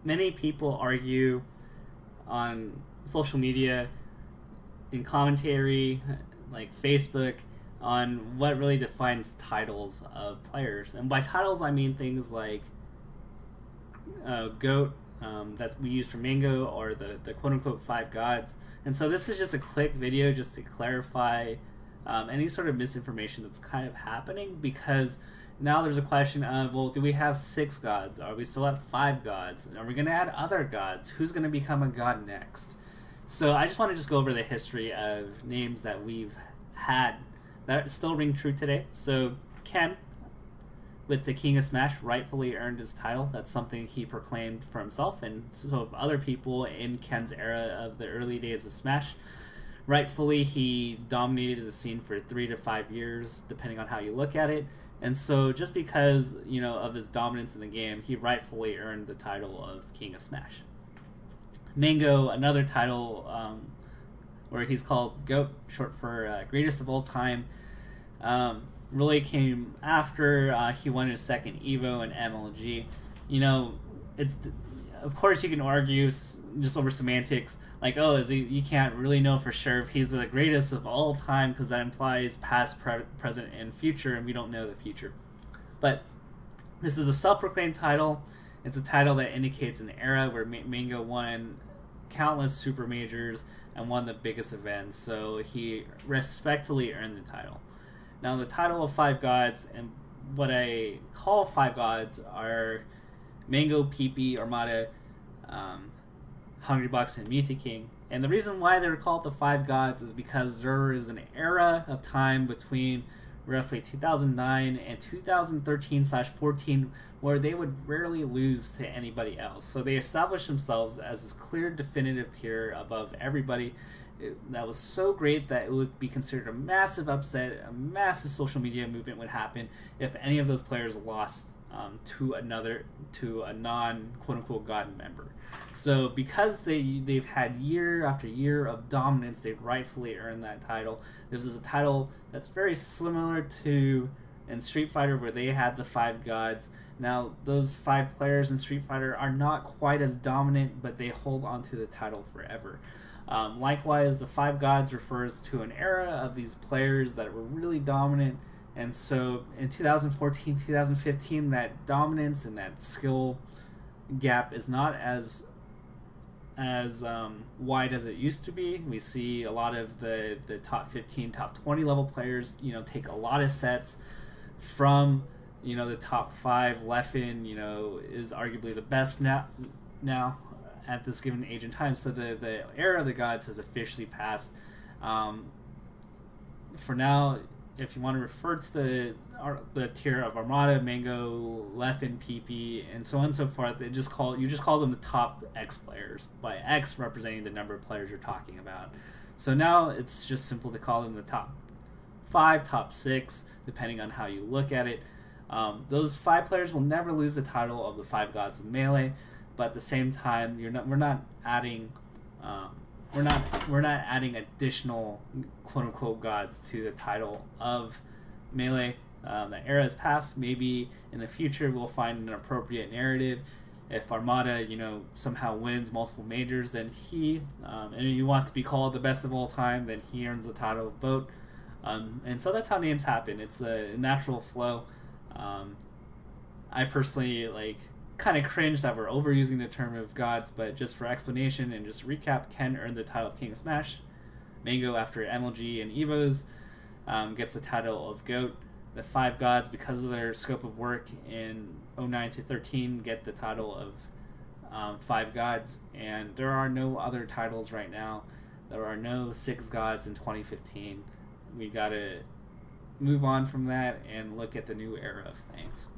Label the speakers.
Speaker 1: many people argue on social media, in commentary, like Facebook, on what really defines titles of players. And by titles, I mean things like GOAT, that we use for Mango, or the quote-unquote 5 gods. And so this is just a quick video just to clarify any sort of misinformation that's kind of happening, because now there's a question of, well, do we have 6 gods? Are we still at 5 gods? Are we going to add other gods? Who's going to become a god next? So I just want to just go over the history of names that we've had that still ring true today. So Ken, with the King of Smash, rightfully earned his title. That's something he proclaimed for himself, and so other people in Ken's era of the early days of Smash. Rightfully, he dominated the scene for 3 to 5 years, depending on how you look at it. And so just because, you know, of his dominance in the game, he rightfully earned the title of King of Smash. Mango, another title where he's called GOAT, short for greatest of all time, really came after he won his second Evo and MLG. You know, it's, of course you can argue just over semantics, like, oh, you can't really know for sure if he's the greatest of all time, because that implies past, present, and future, and we don't know the future. But this is a self-proclaimed title. It's a title that indicates an era where Mango won countless super majors and won the biggest events, so he respectfully earned the title. Now, the title of 5 gods, and what I call 5 gods, are Mango, PP, Armada, Hungrybox, and Mutaking. And the reason why they're called the 5 gods is because there is an era of time between roughly 2009 and 2013/14 where they would rarely lose to anybody else. So they established themselves as this clear, definitive tier above everybody. That was so great that it would be considered a massive upset, a massive social media movement would happen if any of those players lost to a non quote-unquote god member. So because they've had year after year of dominance, they've rightfully earned that title. This is a title that's very similar to in Street Fighter, where they had the 5 gods. Now, those 5 players in Street Fighter are not quite as dominant, but they hold onto the title forever. Likewise, the 5 gods refers to an era of these players that were really dominant. And so in 2014, 2015, that dominance and that skill gap is not as wide as it used to be. We see a lot of the top 15, top 20 level players, you know, take a lot of sets from, you know, the top 5. Leffen, you know, is arguably the best now at this given age and time. So the era of the gods has officially passed. For now, if you want to refer to the tier of Armada, Mango, Leffen, PP, and so on and so forth, you just call them the top X players, by X representing the number of players you're talking about. So now it's just simple to call them the top 5, top 6, depending on how you look at it. Those 5 players will never lose the title of the 5 gods of Melee, but at the same time, we're not adding additional quote-unquote gods to the title of Melee. The era has passed. Maybe in the future we'll find an appropriate narrative. If Armada, you know, somehow wins multiple majors, then and he wants to be called the best of all time, then he earns the title of GOAT. And so that's how names happen. It's a natural flow. I personally kind of cringe that we're overusing the term of gods, but just for explanation and just recap, Ken earned the title of King of Smash. Mango, after MLG and Evos, gets the title of GOAT. The 5 gods, because of their scope of work in 09 to 13, get the title of 5 gods. And there are no other titles right now. There are no 6 gods in 2015. We gotta move on from that and look at the new era of things.